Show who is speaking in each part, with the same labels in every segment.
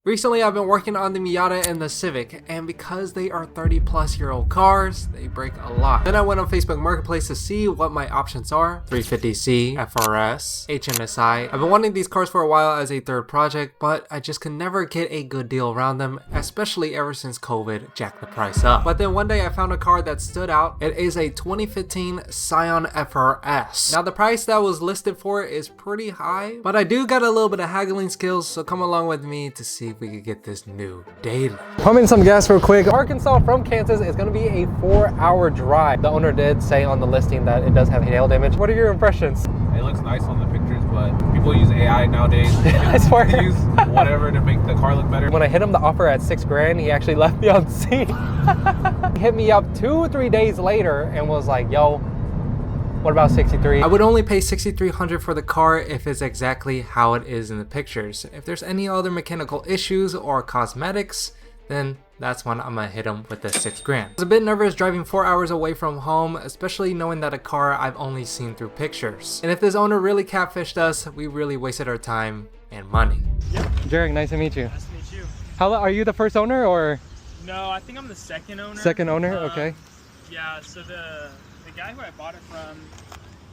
Speaker 1: Recently, I've been working on the Miata and the Civic, and because they are 30-plus-year-old cars, they break a lot. Then I went on Facebook Marketplace to see what my options are. 350C, FRS, HMSI. I've been wanting these cars for a while as a third project, but I just could never get a good deal around them, especially ever since COVID jacked the price up. But then one day I found a car that stood out. It is a 2015 Scion FRS. Now the price that was listed for it is pretty high, but I do got a little bit of haggling skills, so come along with me to see if we could get this new daily. Pumping some gas real quick. Arkansas from Kansas is going to be a 4-hour drive. The owner did say on the listing that it does have hail damage. What are your impressions?
Speaker 2: It looks nice on the pictures, but people use AI nowadays.
Speaker 1: I swear.
Speaker 2: They use whatever to make the car look better.
Speaker 1: When I hit him the offer at $6 grand, he actually left me on scene. He hit me up 2 or 3 days later and was like, yo, what about 63? I would only pay $6,300 for the car if it's exactly how it is in the pictures. If there's any other mechanical issues or cosmetics, then that's when I'm gonna hit him with the $6 grand. I was a bit nervous driving 4 hours away from home, especially knowing that a car I've only seen through pictures. And if this owner really catfished us, we really wasted our time and money.
Speaker 3: Yep.
Speaker 1: Jarek, nice to meet you.
Speaker 3: Nice to meet you.
Speaker 1: How are you the first owner or?
Speaker 3: No, I think I'm the second owner.
Speaker 1: Second owner, okay.
Speaker 3: Yeah, so the guy who I bought it from,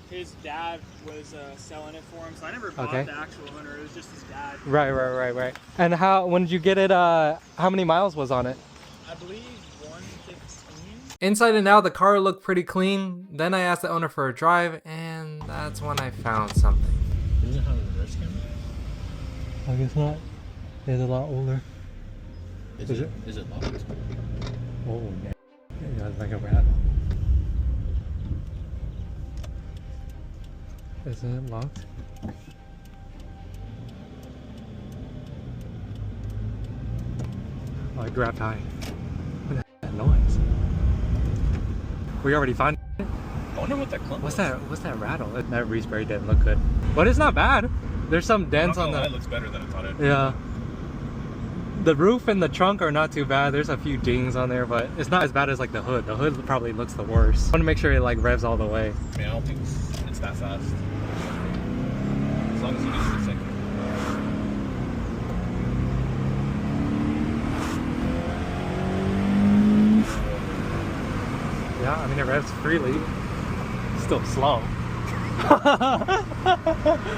Speaker 3: his dad was selling it for him, so I never bought the actual owner. It was just his dad.
Speaker 1: Right. And when did you get it? How many miles was on it?
Speaker 3: I believe 115.
Speaker 1: Inside and out, the car looked pretty clean. Then I asked the owner for a drive, and that's when I found something.
Speaker 2: Does it have a reverse camera?
Speaker 1: I guess not. It's a lot older.
Speaker 2: Is it locked?
Speaker 1: Oh, yeah, it's like a rat. Isn't it locked? Oh, I grabbed high. What the heck is that noise? We already found it?
Speaker 2: I wonder what that clump
Speaker 1: What's that rattle? That respray didn't look good. But it's not bad. There's some dents on the...
Speaker 2: It looks better than I thought it would.
Speaker 1: Yeah. The roof and the trunk are not too bad. There's a few dings on there, but it's not as bad as like the hood. The hood probably looks the worst. I want to make sure it like revs all the way.
Speaker 2: I mean, I don't think it's that fast. As long as you get the second.
Speaker 1: Yeah, I mean it revs freely. Still slow.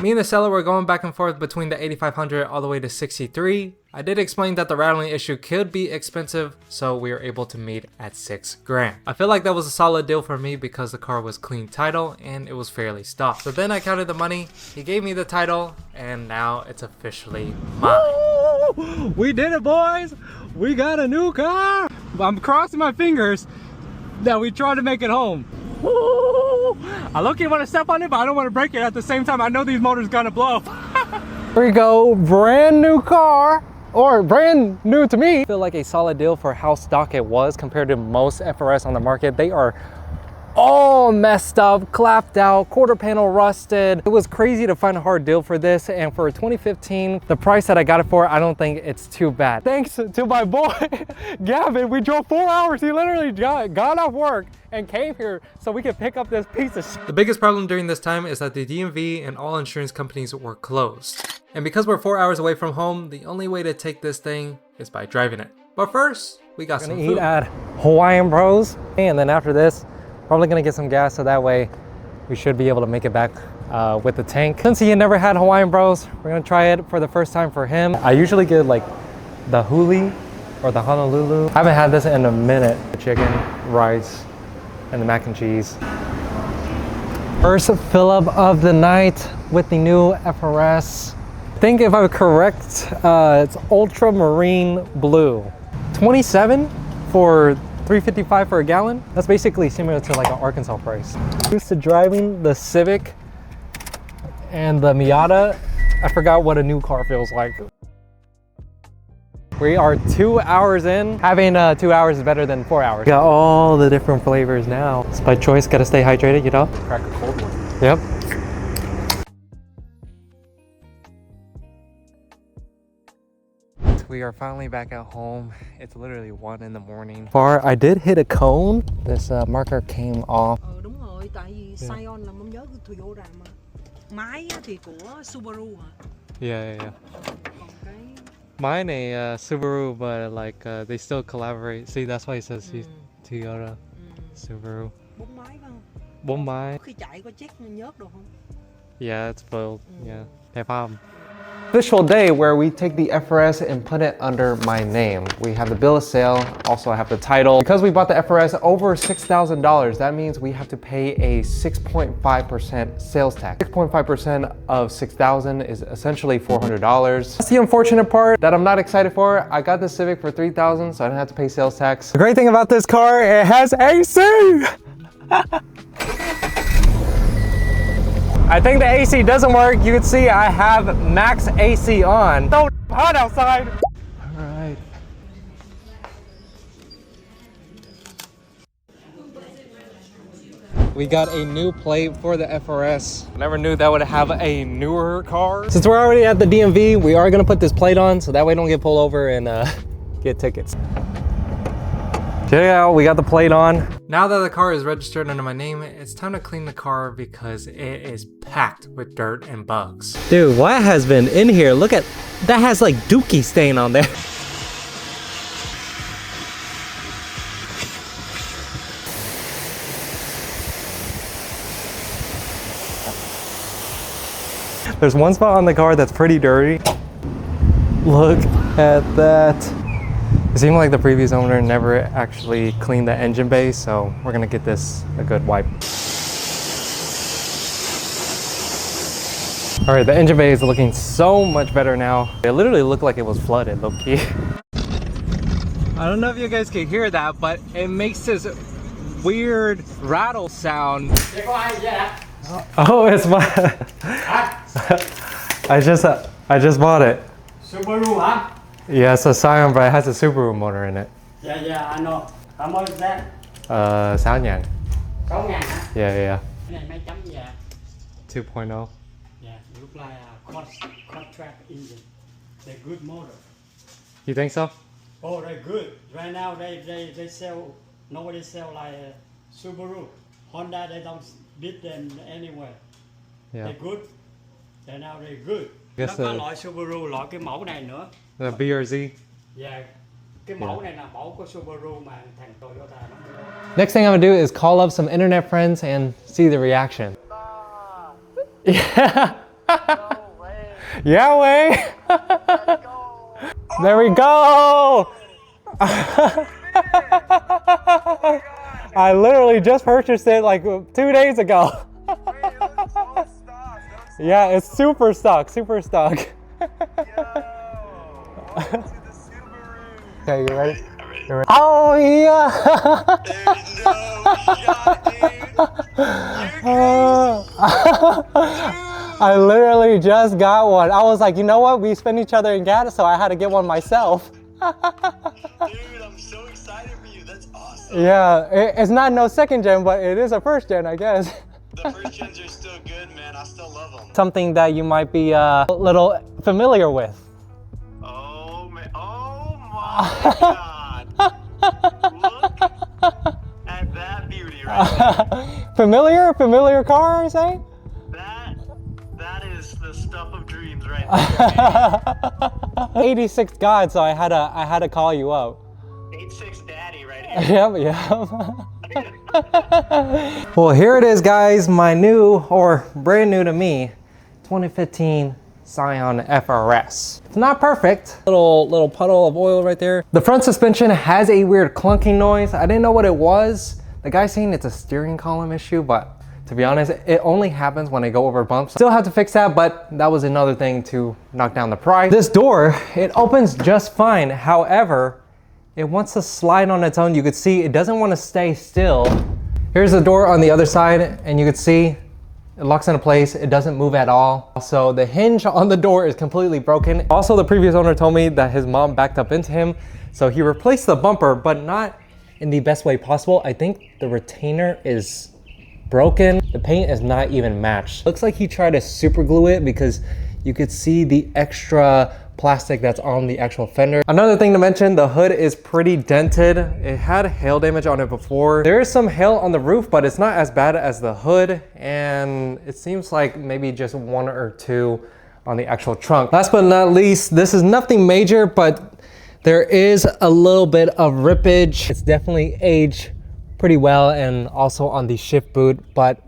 Speaker 1: Me and the seller were going back and forth between the 8,500 all the way to 63. I did explain that the rattling issue could be expensive, so we were able to meet at $6 grand. I feel like that was a solid deal for me because the car was clean title and it was fairly stock. So then I counted the money, he gave me the title, and now it's officially mine. Woo! We did it, boys! We got a new car! I'm crossing my fingers that we tried to make it home. Woo! I low-key want to step on it, but I don't want to break it at the same time. I know these motors gonna blow. Here we go, brand new car, or brand new to me. I feel like a solid deal for how stock it was compared to most FRS on the market. They are all messed up, clapped out, quarter panel rusted. It was crazy to find a hard deal for this, and for 2015, the price that I got it for, I don't think it's too bad. Thanks to my boy, Gavin, we drove 4 hours. He literally got off work and came here so we could pick up this piece of shit. The biggest problem during this time is that the DMV and all insurance companies were closed. And because we're 4 hours away from home, the only way to take this thing is by driving it. But first, we got some food. Eat at Hawaiian Bros, and then after this, probably gonna get some gas, so that way we should be able to make it back with the tank. Since he had never had Hawaiian Bros, we're gonna try it for the first time for him. I usually get like the Huli or the Honolulu. I haven't had this in a minute. The chicken, rice, and the mac and cheese. First fill up of the night with the new FRS. I think if I'm correct, it's ultramarine blue. 27 for 355 for a gallon. That's basically similar to like an Arkansas price. Used to driving the Civic and the Miata. I forgot what a new car feels like. We are 2 hours in. Having 2 hours is better than 4 hours. Got all the different flavors now. It's by choice, gotta stay hydrated, you know?
Speaker 2: Crack a cold one.
Speaker 1: Yep. We are finally back at home. It's literally 1 in the morning. I did hit a cone. This marker came off.
Speaker 4: Đúng rồi, tại vì Scion là mong nhớ của Toyota mà. Máy thì của Subaru hả?
Speaker 1: Yeah.
Speaker 4: Còn cái
Speaker 1: Mine a Subaru, but like they still collaborate. See, that's why he says he's Toyota, Subaru.
Speaker 4: 4 máy phải không?
Speaker 1: 4 máy.
Speaker 4: Khi chạy có check nhớt được không?
Speaker 1: Yeah, it's filled. Yeah. Official day where we take the FRS and put it under my name. We have the bill of sale. Also, I have the title. Because we bought the FRS over $6,000, that means we have to pay a 6.5% sales tax. 6.5% of $6,000 is essentially $400. That's the unfortunate part that I'm not excited for. I got the Civic for $3,000, so I didn't have to pay sales tax. The great thing about this car, it has AC. I think the AC doesn't work. You can see I have max AC on. So hot outside. All right. We got a new plate for the FRS. I never knew that would have a newer car. Since we're already at the DMV, we are gonna put this plate on so that way don't get pulled over and get tickets. Yeah, we got the plate on. Now that the car is registered under my name, it's time to clean the car because it is packed with dirt and bugs. Dude, what has been in here? Look at, that has like dookie stain on there. There's one spot on the car that's pretty dirty. Look at that. It seemed like the previous owner never actually cleaned the engine bay, so we're gonna get this a good wipe. All right, the engine bay is looking so much better now. It literally looked like it was flooded, low-key. I don't know if you guys can hear that, but it makes this weird rattle sound. Oh, it's my... I just bought it.
Speaker 5: Subaru, huh?
Speaker 1: Yeah, it's a Scion, but it has a Subaru motor in it.
Speaker 5: Yeah, I know. How much is that?
Speaker 1: 6,000.
Speaker 5: 6.000 hả?
Speaker 1: Yeah.
Speaker 5: Cái này mấy chấm gì ạ?
Speaker 1: 2.0.
Speaker 5: Yeah, it look like a quad track engine. They're good motor.
Speaker 1: You think so?
Speaker 5: Oh, they're good. Right now they sell, nobody sell like Subaru. Honda, they don't beat them anywhere.
Speaker 1: Yeah.
Speaker 5: They're good. Right now they're good.
Speaker 1: Nó
Speaker 5: có loại Subaru, loại cái mẫu này nữa.
Speaker 1: The BRZ.
Speaker 5: Yeah. Cái mẫu này là mẫu của Subaru mà thằng Toyota nó mua.
Speaker 1: Next thing I'm gonna do is call up some internet friends and see the reaction. Yeah. No way. Yeah, way. There we go. I literally just purchased it like 2 days ago. Yeah, it's super stock. Okay, you ready? You're ready? Oh yeah!
Speaker 6: There's no shot, dude.
Speaker 1: I literally just got one. I was like, you know what? We spend each other in gas, so I had to get one myself.
Speaker 6: Dude, I'm so excited for you. That's awesome.
Speaker 1: Yeah, it's not no second gen, but it is a first gen, I guess.
Speaker 6: The first gens are still good, man. I still love them.
Speaker 1: Something that you might be a little familiar with.
Speaker 6: Oh, man. Oh, my God. Look at that beauty right there.
Speaker 1: Familiar car, I say?
Speaker 6: That is the stuff of dreams right there.
Speaker 1: 86 God, so I had to call you up.
Speaker 6: 86 daddy right here.
Speaker 1: Yep. Well, here it is, guys. My new, or brand new to me, 2015 Scion FRS. It's not perfect. Little puddle of oil right there. The front suspension has a weird clunking noise. I didn't know what it was. The guy's saying it's a steering column issue, but to be honest, it only happens when I go over bumps. Still have to fix that, but that was another thing to knock down the price. This door, it opens just fine. However, it wants to slide on its own. You could see it doesn't want to stay still. Here's the door on the other side, and you can see it locks into place. It doesn't move at all. So the hinge on the door is completely broken. Also, the previous owner told me that his mom backed up into him. So he replaced the bumper, but not in the best way possible. I think the retainer is broken. The paint is not even matched. Looks like he tried to super glue it because you could see the extra plastic that's on the actual fender. Another thing to mention, the hood is pretty dented. It had hail damage on it before. There is some hail on the roof, but it's not as bad as the hood. And it seems like maybe just 1 or 2 on the actual trunk. Last but not least, this is nothing major, but there is a little bit of rippage. It's definitely aged pretty well, and also on the shift boot, but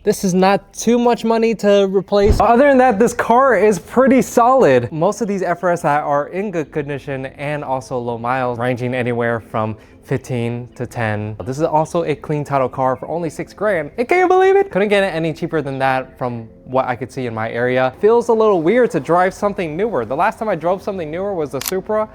Speaker 1: this is not too much money to replace. Other than that, this car is pretty solid. Most of these FRS are in good condition and also low miles, ranging anywhere from 15 to 10. This is also a clean title car for only 6 grand. And can you believe it? Couldn't get it any cheaper than that from what I could see in my area. Feels a little weird to drive something newer. The last time I drove something newer was the Supra.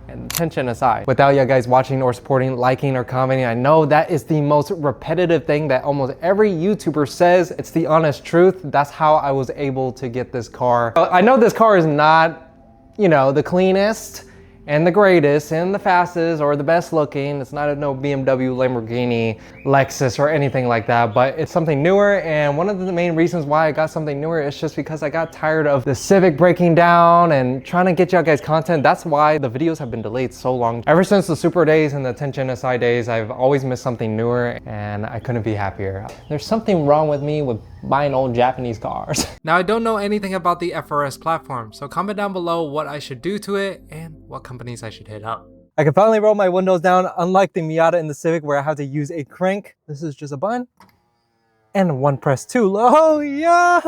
Speaker 1: And tension aside, without you guys watching or supporting, liking or commenting, I know that is the most repetitive thing that almost every YouTuber says. It's the honest truth. That's how I was able to get this car. I know this car is not, you know, the cleanest and the greatest and the fastest or the best looking. It's not no BMW, Lamborghini, Lexus or anything like that, but it's something newer. And one of the main reasons why I got something newer is just because I got tired of the Civic breaking down and trying to get y'all guys content. That's why the videos have been delayed so long. Ever since the Super days and the Tension SI days, I've always missed something newer and I couldn't be happier. There's something wrong with me with buying old Japanese cars. Now, I don't know anything about the FRS platform, so comment down below what I should do to it and what companies I should hit up. I can finally roll my windows down, unlike the Miata and the Civic where I have to use a crank. This is just a button and one press too low. Oh yeah!